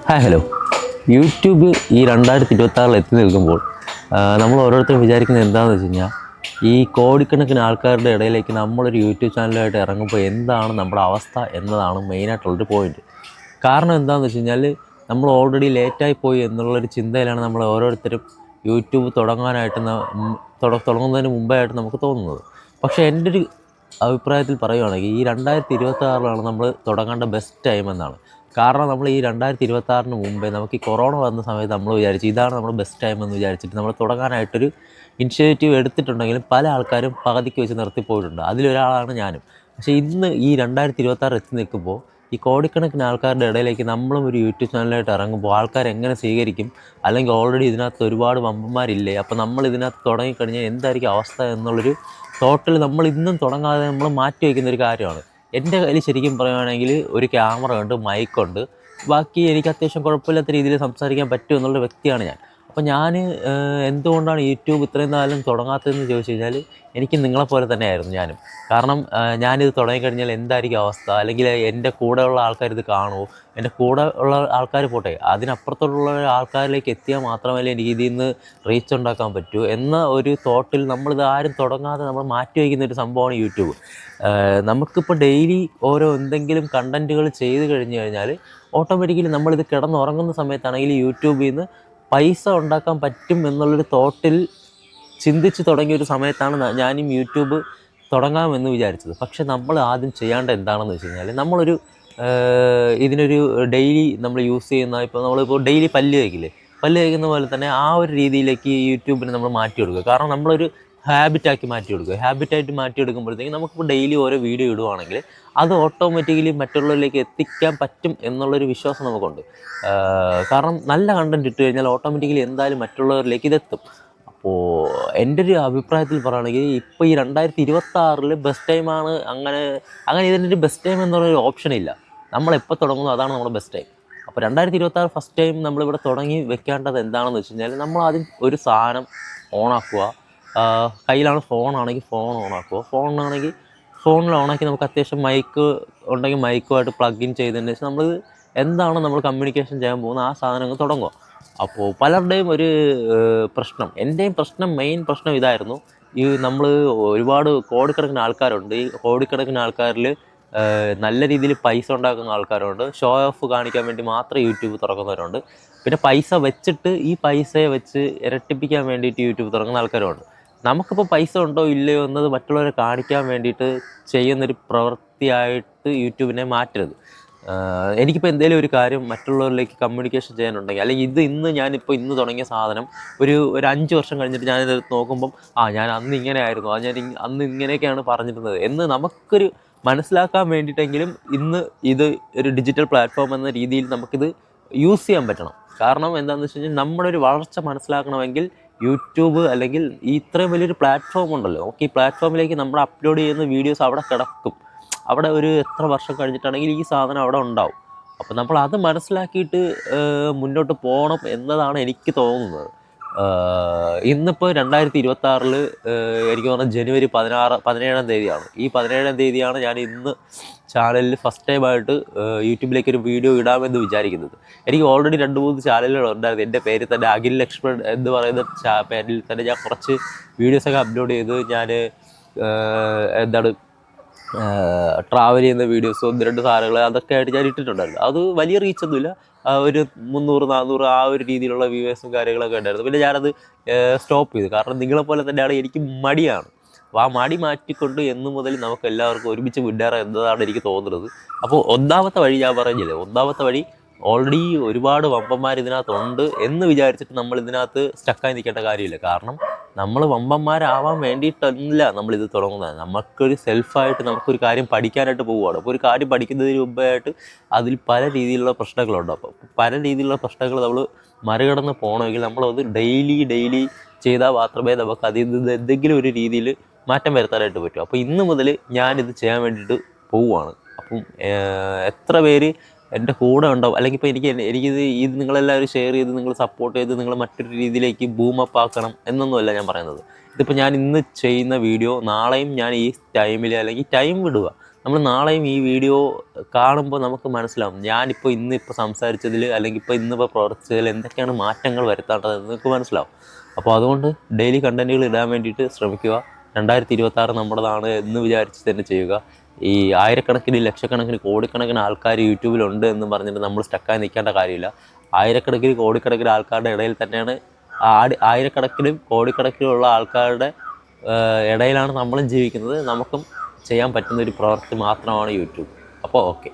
Hi hello. YouTube ഈ 2026 എത്തി നിൽക്കുമ്പോൾ നമ്മൾ ഓരോരുത്തരും വിചാരിക്കുന്നത് എന്താണെന്ന് വെച്ച് കഴിഞ്ഞാൽ, ഈ കോടിക്കണക്കിന് ആൾക്കാരുടെ ഇടയിലേക്ക് നമ്മളൊരു യൂട്യൂബ് ചാനലായിട്ട് ഇറങ്ങുമ്പോൾ എന്താണ് നമ്മുടെ അവസ്ഥ എന്നതാണ് മെയിനായിട്ടുള്ളൊരു പോയിൻറ്റ്. കാരണം എന്താണെന്ന് വെച്ച് കഴിഞ്ഞാൽ, നമ്മൾ ഓൾറെഡി ലേറ്റായി പോയി എന്നുള്ളൊരു ചിന്തയിലാണ് നമ്മൾ ഓരോരുത്തരും യൂട്യൂബ് തുടങ്ങാനായിട്ട് തുടങ്ങുന്നതിന് മുമ്പായിട്ട് നമുക്ക് തോന്നുന്നത്. പക്ഷേ എൻ്റെ ഒരു അഭിപ്രായത്തിൽ പറയുകയാണെങ്കിൽ ഈ 2026 നമ്മൾ തുടങ്ങേണ്ട ബെസ്റ്റ് ടൈം എന്നാണ്. കാരണം നമ്മൾ ഈ 2026 മുമ്പേ നമുക്ക് ഈ കൊറോണ വന്ന സമയത്ത് നമ്മൾ വിചാരിച്ചു ഇതാണ് നമ്മുടെ ബെസ്റ്റ് ടൈം എന്ന് വിചാരിച്ചിട്ട് നമ്മൾ തുടങ്ങാനായിട്ടൊരു ഇനിഷ്യേറ്റീവ് എടുത്തിട്ടുണ്ടെങ്കിലും പല ആൾക്കാരും പകുതിക്ക് വെച്ച് നിർത്തിപ്പോയിട്ടുണ്ട്. അതിലൊരാളാണ് ഞാനും. പക്ഷേ ഇന്ന് ഈ 2026 എത്തി നിൽക്കുമ്പോൾ ഈ കോടിക്കണക്കിന് ആൾക്കാരുടെ ഇടയിലേക്ക് നമ്മളും ഒരു യൂട്യൂബ് ചാനലായിട്ട് ഇറങ്ങുമ്പോൾ ആൾക്കാർ എങ്ങനെ സ്വീകരിക്കും, അല്ലെങ്കിൽ ഓൾറെഡി ഇതിനകത്ത് ഒരുപാട് വമ്പന്മാരില്ലേ, അപ്പോൾ നമ്മൾ ഇതിനകത്ത് തുടങ്ങിക്കഴിഞ്ഞാൽ എന്തായിരിക്കും അവസ്ഥ എന്നുള്ളൊരു തോട്ടിൽ നമ്മൾ ഇന്നും തുടങ്ങാതെ നമ്മൾ മാറ്റി വയ്ക്കുന്നൊരു കാര്യമാണ്. എൻ്റെ കയ്യിൽ ശരിക്കും പറയുകയാണെങ്കിൽ ഒരു ക്യാമറ ഉണ്ട്, മൈക്കുണ്ട്, ബാക്കി എനിക്ക് അത്യാവശ്യം കുഴപ്പമില്ലാത്ത രീതിയിൽ സംസാരിക്കാൻ പറ്റും എന്നുള്ള വ്യക്തിയാണ് ഞാൻ. അപ്പോൾ ഞാൻ എന്തുകൊണ്ടാണ് യൂട്യൂബ് ഇത്രയും കാലം തുടങ്ങാത്തതെന്ന് ചോദിച്ചു കഴിഞ്ഞാൽ, എനിക്ക് നിങ്ങളെപ്പോലെ തന്നെയായിരുന്നു ഞാനും. കാരണം ഞാനിത് തുടങ്ങിക്കഴിഞ്ഞാൽ എന്തായിരിക്കും അവസ്ഥ, അല്ലെങ്കിൽ എൻ്റെ കൂടെയുള്ള ആൾക്കാർ ഇത് കാണുമോ, എൻ്റെ കൂടെ ഉള്ള ആൾക്കാർ പോട്ടെ, അതിനപ്പുറത്തുള്ള ആൾക്കാരിലേക്ക് എത്തിയാൽ മാത്രമല്ലേ എനിക്ക് ഇതിൽ നിന്ന് റീച്ച് ഉണ്ടാക്കാൻ പറ്റൂ എന്ന ഒരു തോട്ടിൽ നമ്മളിത് ആരും തുടങ്ങാതെ നമ്മൾ മാറ്റി വയ്ക്കുന്ന ഒരു സംഭവമാണ് യൂട്യൂബ്. നമുക്കിപ്പോൾ ഡെയിലി ഓരോ എന്തെങ്കിലും കണ്ടൻറ്റുകൾ ചെയ്ത് കഴിഞ്ഞ് കഴിഞ്ഞാൽ ഓട്ടോമാറ്റിക്കലി നമ്മളിത് കിടന്നുറങ്ങുന്ന സമയത്താണെങ്കിൽ യൂട്യൂബിൽ നിന്ന് പൈസ ഉണ്ടാക്കാൻ പറ്റും എന്നുള്ളൊരു തോട്ടിൽ ചിന്തിച്ച് തുടങ്ങിയൊരു സമയത്താണ് ഞാനും യൂട്യൂബ് തുടങ്ങാമെന്ന് വിചാരിച്ചത്. പക്ഷെ നമ്മൾ ആദ്യം ചെയ്യേണ്ട എന്താണെന്ന് വെച്ച് കഴിഞ്ഞാൽ, നമ്മളൊരു ഇതിനൊരു ഡെയിലി നമ്മൾ യൂസ് ചെയ്യുന്ന, ഇപ്പോൾ നമ്മളിപ്പോൾ ഡെയിലി പല്ല് തേക്കില്ലേ, പല്ല് തേക്കുന്ന പോലെ തന്നെ ആ ഒരു രീതിയിലേക്ക് യൂട്യൂബിനെ നമ്മൾ മാറ്റിയെടുക്കുക. കാരണം നമ്മളൊരു ഹാബിറ്റാക്കി മാറ്റിയെടുക്കുക. ഹാബിറ്റായിട്ട് മാറ്റിയെടുക്കുമ്പോഴത്തേക്കും നമുക്കിപ്പോൾ ഡെയിലി ഓരോ വീഡിയോ ഇടുവാണെങ്കിൽ അത് ഓട്ടോമാറ്റിക്കലി മറ്റുള്ളവരിലേക്ക് എത്തിക്കാൻ പറ്റും എന്നുള്ളൊരു വിശ്വാസം നമുക്കുണ്ട്. കാരണം നല്ല കണ്ടൻറ്റ് ഇട്ട് കഴിഞ്ഞാൽ ഓട്ടോമാറ്റിക്കലി എന്തായാലും മറ്റുള്ളവരിലേക്ക് ഇതെത്തും. അപ്പോൾ എൻ്റെ ഒരു അഭിപ്രായത്തിൽ പറയുകയാണെങ്കിൽ ഇപ്പോൾ ഈ 2026 ബെസ്റ്റ് ടൈമാണ്. അങ്ങനെ ഇതിൻ്റെ ഒരു ബെസ്റ്റ് ടൈം എന്നുള്ളൊരു ഓപ്ഷൻ ഇല്ല. നമ്മളെപ്പോൾ തുടങ്ങുന്നു അതാണ് നമ്മുടെ ബെസ്റ്റ് ടൈം. അപ്പോൾ 2026 ഫസ്റ്റ് ടൈം നമ്മളിവിടെ തുടങ്ങി വെക്കേണ്ടത് എന്താണെന്ന് വെച്ച് കഴിഞ്ഞാൽ, നമ്മളാദ്യം ഒരു സാധനം ഓണാക്കുക. കയ്യിലാണ് ഫോണാണെങ്കിൽ ഫോൺ ഓണാക്കുക. ഫോണിൽ ഓണാക്കി നമുക്ക് അത്യാവശ്യം മൈക്ക് ഉണ്ടെങ്കിൽ മൈക്കുമായിട്ട് പ്ലഗ് ഇൻ ചെയ്തതിന് ശേഷം നമ്മൾ എന്താണ് നമ്മൾ കമ്മ്യൂണിക്കേഷൻ ചെയ്യാൻ പോകുന്നത് ആ സാധനം അങ്ങ് തുടങ്ങുക. അപ്പോൾ പലരുടെയും ഒരു പ്രശ്നം, എൻ്റെയും മെയിൻ പ്രശ്നം ഇതായിരുന്നു. ഈ നമ്മൾ ഒരുപാട് കോടിക്കണക്കിന് ആൾക്കാരുണ്ട്. ഈ കോടിക്കണക്കിന് ആൾക്കാരിൽ നല്ല രീതിയിൽ പൈസ ഉണ്ടാക്കുന്ന ആൾക്കാരുണ്ട്. ഷോ ഓഫ് കാണിക്കാൻ വേണ്ടി മാത്രം യൂട്യൂബ് തുറക്കുന്നവരുണ്ട്. പിന്നെ പൈസ വെച്ചിട്ട് ഈ പൈസയെ വെച്ച് ഇരട്ടിപ്പിക്കാൻ വേണ്ടിയിട്ട് യൂട്യൂബ് തുറക്കുന്ന ആൾക്കാരുമുണ്ട്. നമുക്കിപ്പോൾ പൈസ ഉണ്ടോ ഇല്ലയോ എന്നത് മറ്റുള്ളവരെ കാണിക്കാൻ വേണ്ടിയിട്ട് ചെയ്യുന്നൊരു പ്രവൃത്തിയായിട്ട് യൂട്യൂബിനെ മാറ്റരുത്. എനിക്കിപ്പോൾ എന്തെങ്കിലും ഒരു കാര്യം മറ്റുള്ളവരിലേക്ക് കമ്മ്യൂണിക്കേഷൻ ചെയ്യാനുണ്ടെങ്കിൽ, അല്ലെങ്കിൽ ഞാനിപ്പോൾ ഇന്ന് തുടങ്ങിയ സാധനം ഒരു 5 വർഷം കഴിഞ്ഞിട്ട് ഞാനിത് നോക്കുമ്പം ഞാൻ അന്ന് ഇങ്ങനെ ആയിരുന്നു, ഞാൻ അന്ന് ഇങ്ങനെയൊക്കെയാണ് പറഞ്ഞിരുന്നത് എന്ന് നമുക്കൊരു മനസ്സിലാക്കാൻ വേണ്ടിയിട്ടെങ്കിലും ഇന്ന് ഇത് ഒരു ഡിജിറ്റൽ പ്ലാറ്റ്ഫോം എന്ന രീതിയിൽ നമുക്കിത് യൂസ് ചെയ്യാൻ പറ്റണം. കാരണം എന്താണെന്ന് വെച്ച് കഴിഞ്ഞാൽ, നമ്മുടെ ഒരു വളർച്ച മനസ്സിലാക്കണമെങ്കിൽ യൂട്യൂബ് അല്ലെങ്കിൽ ഈ ഇത്രയും വലിയൊരു പ്ലാറ്റ്ഫോം ഉണ്ടല്ലോ, ഈ പ്ലാറ്റ്ഫോമിലേക്ക് നമ്മൾ അപ്ലോഡ് ചെയ്യുന്ന വീഡിയോസ് അവിടെ കിടക്കും. അവിടെ ഒരു എത്ര വർഷം കഴിഞ്ഞിട്ടാണെങ്കിൽ ഈ സാധനം അവിടെ ഉണ്ടാവും. അപ്പോൾ നമ്മൾ അത് മനസ്സിലാക്കിയിട്ട് മുന്നോട്ട് പോകണം എന്നതാണ് എനിക്ക് തോന്നുന്നത്. ഇന്നിപ്പോൾ 2026 എനിക്ക് തോന്നുന്നത് ജനുവരി 17-ാം തീയതിയാണ്. ഈ 17-ാം തീയതിയാണ് ഞാൻ ഇന്ന് ചാനലിൽ ഫസ്റ്റ് ടൈമായിട്ട് യൂട്യൂബിലേക്ക് ഒരു വീഡിയോ ഇടാമെന്ന് വിചാരിക്കുന്നത്. എനിക്ക് ഓൾറെഡി 2-3 ചാനലുകൾ ഉണ്ടായിരുന്നു. എൻ്റെ പേര് തന്നെ അഖിൽ ലക്ഷ്മൺ എന്ന് പറയുന്ന പേരിൽ തന്നെ ഞാൻ കുറച്ച് വീഡിയോസൊക്കെ അപ്ലോഡ് ചെയ്ത് ട്രാവൽ ചെയ്യുന്ന വീഡിയോസ് 1-2 സാധനങ്ങൾ അതൊക്കെ ആയിട്ട് ഞാൻ ഇട്ടിട്ടുണ്ടായിരുന്നു. അത് വലിയ റീച്ചൊന്നുമില്ല, ഒരു 300-400 ആ ഒരു രീതിയിലുള്ള വ്യൂവേഴ്സും കാര്യങ്ങളൊക്കെ ഉണ്ടായിരുന്നു. പിന്നെ ഞാനത് സ്റ്റോപ്പ് ചെയ്തു. കാരണം നിങ്ങളെപ്പോലെ തന്നെയാണ് എനിക്ക് മടിയാണ്. അപ്പോൾ ആ മടി മാറ്റിക്കൊണ്ട് എന്ന് മുതൽ നമുക്ക് എല്ലാവർക്കും ഒരുമിച്ച് മുന്നേറാം എന്നതാണ് എനിക്ക് തോന്നുന്നത്. അപ്പോൾ ഒന്നാമത്തെ വഴി ഞാൻ പറഞ്ഞില്ലേ, ഒന്നാമത്തെ വഴി ഓൾറെഡി ഒരുപാട് വമ്പന്മാർ ഇതിനകത്തുണ്ട് എന്ന് വിചാരിച്ചിട്ട് നമ്മൾ ഇതിനകത്ത് സ്റ്റക്കായി നിൽക്കേണ്ട കാര്യമില്ല. കാരണം നമ്മൾ വമ്പന്മാരാവാൻ വേണ്ടിയിട്ടല്ല നമ്മളിത് തുടങ്ങുന്നത്. നമുക്കൊരു സെൽഫായിട്ട് നമുക്കൊരു കാര്യം പഠിക്കാനായിട്ട് പോവുകയാണ്. അപ്പോൾ ഒരു കാര്യം പഠിക്കുന്നതിന് മുമ്പായിട്ട് അതിൽ പല രീതിയിലുള്ള പ്രശ്നങ്ങളുണ്ട്. അപ്പോൾ പല രീതിയിലുള്ള പ്രശ്നങ്ങൾ നമ്മൾ മറികടന്ന് പോകണമെങ്കിൽ നമ്മളത് ഡെയിലി ചെയ്താൽ മാത്രമേ നമുക്ക് അതിൽ നിന്ന് എന്തെങ്കിലും ഒരു രീതിയിൽ മാറ്റം വരുത്താനായിട്ട് പറ്റൂ. അപ്പോൾ ഇന്ന് മുതൽ ഞാനിത് ചെയ്യാൻ വേണ്ടിയിട്ട് പോവുകയാണ്. അപ്പം എത്ര പേര് എൻ്റെ കൂടെ ഉണ്ടാവും, അല്ലെങ്കിൽ ഇപ്പോൾ എനിക്കിത് നിങ്ങളെല്ലാവരും ഷെയർ ചെയ്ത് നിങ്ങൾ സപ്പോർട്ട് ചെയ്ത് നിങ്ങൾ മറ്റൊരു രീതിയിലേക്ക് ബൂമപ്പ് ആക്കണം എന്നൊന്നുമല്ല ഞാൻ പറയുന്നത്. ഇതിപ്പോൾ ഞാൻ ഇന്ന് ചെയ്യുന്ന വീഡിയോ നാളെയും ഞാൻ ഈ ടൈമിൽ അല്ലെങ്കിൽ ടൈം വിടുക, നമ്മൾ നാളെയും ഈ വീഡിയോ കാണുമ്പോൾ നമുക്ക് മനസ്സിലാവും ഞാനിപ്പോൾ ഇന്നിപ്പോൾ സംസാരിച്ചതിൽ അല്ലെങ്കിൽ ഇന്നിപ്പോൾ പ്രവർത്തിച്ചതിൽ എന്തൊക്കെയാണ് മാറ്റങ്ങൾ വരുത്തേണ്ടതെന്ന് നിങ്ങൾക്ക് മനസ്സിലാവും. അപ്പോൾ അതുകൊണ്ട് ഡെയിലി കണ്ടൻറ്റുകൾ ഇടാൻ വേണ്ടിയിട്ട് ശ്രമിക്കുക. 2026 നമ്മുടേതാണ് എന്ന് വിചാരിച്ച് തന്നെ ചെയ്യുക. ഈ ആയിരക്കണക്കിന് ലക്ഷക്കണക്കിന് കോടിക്കണക്കിന് ആൾക്കാർ യൂട്യൂബിലുണ്ട് എന്ന് പറഞ്ഞിട്ട് നമ്മൾ സ്റ്റക്കായി നിൽക്കേണ്ട കാര്യമില്ല. ആയിരക്കണക്കിന് കോടിക്കണക്കിന് ആൾക്കാരുടെ ഇടയിൽ തന്നെയാണ് ആയിരക്കണക്കിനും കോടിക്കണക്കിനുള്ള ആൾക്കാരുടെ ഇടയിലാണ് നമ്മളും ജീവിക്കുന്നത്. നമുക്കും ചെയ്യാൻ പറ്റുന്ന ഒരു പ്രവൃത്തി മാത്രമാണ് യൂട്യൂബ്. അപ്പോൾ ഓക്കെ.